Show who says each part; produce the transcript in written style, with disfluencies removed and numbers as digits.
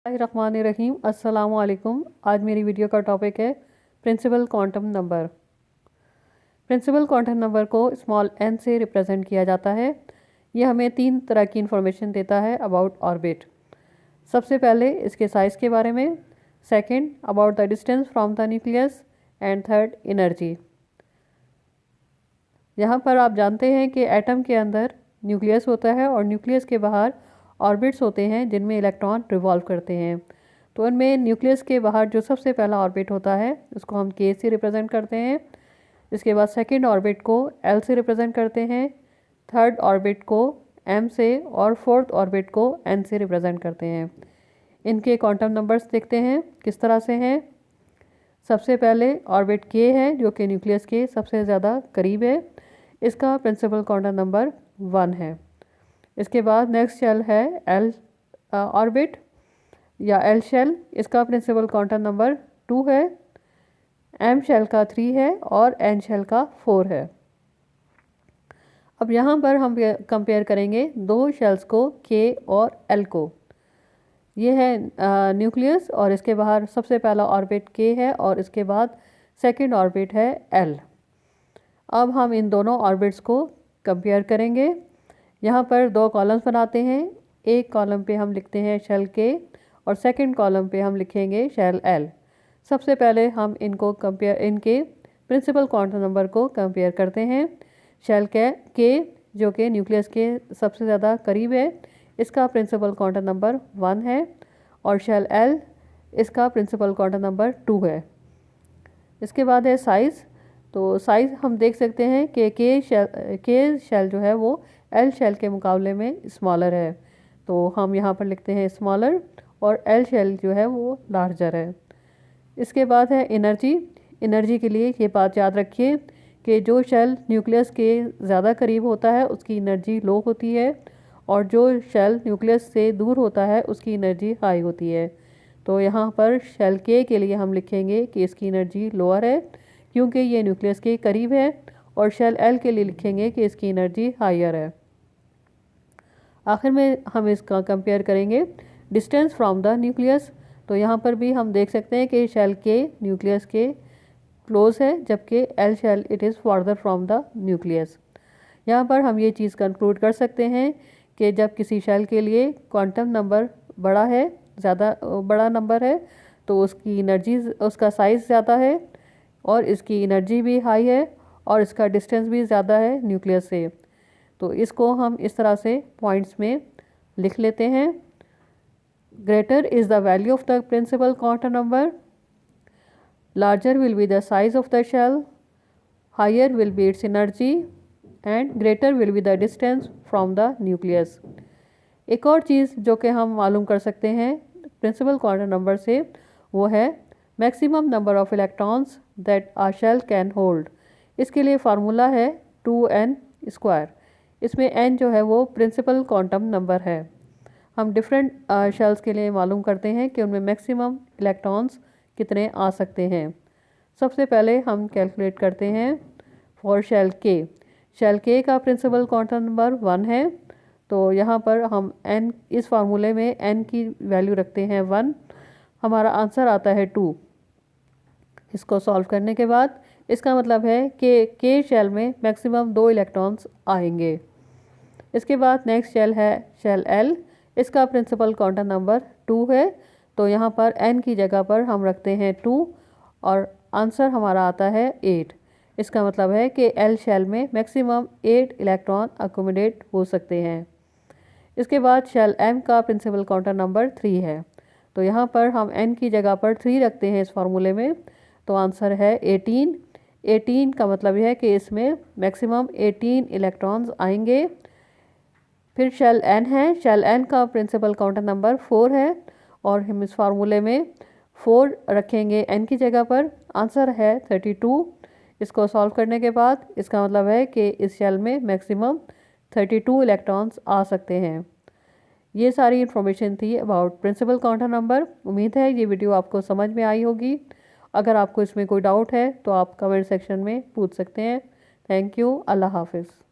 Speaker 1: रहीम अस्सलाम वालेकुम। आज मेरी वीडियो का टॉपिक है principal quantum number. Principal quantum number को स्मॉल n से रिप्रेजेंट किया जाता है। ये हमें 3 तरह की इन्फॉर्मेशन देता है अबाउट ऑर्बिट। सबसे पहले इसके साइज़ के बारे में, second about the distance from the nucleus and third energy. यहाँ पर आप जानते हैं कि एटम के अंदर न्यूक्लियस होता है और न्यूक्लियस के बाहर ऑर्बिट्स होते हैं जिनमें इलेक्ट्रॉन रिवॉल्व करते हैं। तो उनमें न्यूक्लियस के बाहर जो सबसे पहला ऑर्बिट होता है उसको हम K से रिप्रेजेंट करते हैं। इसके बाद सेकंड ऑर्बिट को L से रिप्रेजेंट करते हैं, थर्ड ऑर्बिट को M से और फोर्थ ऑर्बिट को N से रिप्रेजेंट करते हैं। इनके क्वांटम नंबर्स देखते हैं किस तरह से हैं। सबसे पहले ऑर्बिट K है जो कि न्यूक्लियस के सबसे ज़्यादा करीब है। इसका प्रिंसिपल क्वांटम नंबर 1 है। इसके बाद नेक्स्ट शेल है L ऑर्बिट या L शेल। इसका प्रिंसिपल क्वांटम नंबर 2 है। M शेल का 3 है और N शेल का 4 है। अब यहाँ पर हम कंपेयर करेंगे दो शेल्स को, K और L को। ये है न्यूक्लियस और इसके बाहर सबसे पहला ऑर्बिट K है और इसके बाद सेकंड ऑर्बिट है L। अब हम इन दोनों ऑर्बिट्स को कंपेयर करेंगे। यहाँ पर दो कॉलम्स बनाते हैं। एक कॉलम पे हम लिखते हैं शेल K और सेकंड कॉलम पे हम लिखेंगे शेल L। सबसे पहले हम इनके प्रिंसिपल क्वांटम नंबर को कंपेयर करते हैं। शेल K जो कि न्यूक्लियस के सबसे ज़्यादा करीब है, इसका प्रिंसिपल क्वांटम नंबर 1 है और शेल L इसका प्रिंसिपल क्वांटम नंबर 2 है। इसके बाद है साइज़। तो साइज़ हम देख सकते हैं कि K शेल जो है वो L शेल के मुकाबले में स्मॉलर है, तो हम यहाँ पर लिखते हैं स्मॉलर और L शेल जो है वो लार्जर है। इसके बाद है एनर्जी। एनर्जी के लिए ये बात याद रखिए कि जो शेल न्यूक्लियस के ज़्यादा करीब होता है उसकी एनर्जी लो होती है और जो शेल न्यूक्लियस से दूर होता है उसकी एनर्जी हाई होती है। तो यहाँ पर शेल K के लिए हम लिखेंगे कि इसकी एनर्जी लोअर है क्योंकि ये न्यूक्लियस के करीब है, और शेल L के लिए लिखेंगे कि इसकी एनर्जी हायर है। आखिर में हम इसका कंपेयर करेंगे डिस्टेंस फ्रॉम द न्यूक्लियस। तो यहाँ पर भी हम देख सकते हैं कि शेल K न्यूक्लियस के क्लोज है जबकि L shell it is farther from the nucleus. यहाँ पर हम ये चीज़ कंक्लूड कर सकते हैं कि जब किसी शेल के लिए क्वांटम नंबर बड़ा है, ज़्यादा बड़ा नंबर है, तो उसकी एनर्जी, उसका साइज़ ज़्यादा है और इसकी एनर्जी भी हाई है और इसका डिस्टेंस भी ज़्यादा है न्यूक्लियस से। तो इसको हम इस तरह से पॉइंट्स में लिख लेते हैं। Greater is the value of the principal quantum number, larger will be the size of the shell, higher will be its energy and greater will be the distance from the nucleus. एक और चीज़ जो कि हम मालूम कर सकते हैं principal quantum number से, वो है maximum number of electrons that a shell can hold. इसके लिए फार्मूला है 2n²। इसमें n जो है वो प्रिंसिपल क्वांटम नंबर है। हम डिफरेंट शेल्स के लिए मालूम करते हैं कि उनमें मैक्सिमम इलेक्ट्रॉन्स कितने आ सकते हैं। सबसे पहले हम कैलकुलेट करते हैं for shell K। Shell K का प्रिंसिपल क्वांटम नंबर 1 है, तो यहाँ पर हम n, इस फार्मूले में n की वैल्यू रखते हैं 1। हमारा आंसर आता है 2। इसको सॉल्व करने के बाद इसका मतलब है कि K शेल में मैक्सिमम 2 इलेक्ट्रॉन्स आएंगे। इसके बाद नेक्स्ट शेल है शेल L। इसका प्रिंसिपल क्वांटम नंबर 2 है, तो यहाँ पर n की जगह पर हम रखते हैं 2 और आंसर हमारा आता है 8। इसका मतलब है कि L शेल में मैक्सिमम 8 इलेक्ट्रॉन अकोमोडेट हो सकते हैं। इसके बाद शेल M का प्रिंसिपल क्वांटम नंबर 3 है, तो यहाँ पर हम n की जगह पर 3 रखते हैं इस फार्मूले में, तो आंसर है 18। 18 का मतलब है कि इसमें मैक्सिमम 18 इलेक्ट्रॉन्स आएंगे। फिर शेल N है। शेल N का प्रिंसिपल क्वांटम नंबर 4 है और हम इस फार्मूले में 4 रखेंगे n की जगह पर। आंसर है 32। इसको सॉल्व करने के बाद इसका मतलब है कि इस शेल में मैक्सिमम 32 इलेक्ट्रॉन्स आ सकते हैं। ये सारी इन्फॉर्मेशन थी अबाउट प्रिंसिपल क्वांटम नंबर। उम्मीद है ये वीडियो आपको समझ में आई होगी। अगर आपको इसमें कोई डाउट है तो आप कमेंट सेक्शन में पूछ सकते हैं। Thank you. अल्लाह हाफिज़।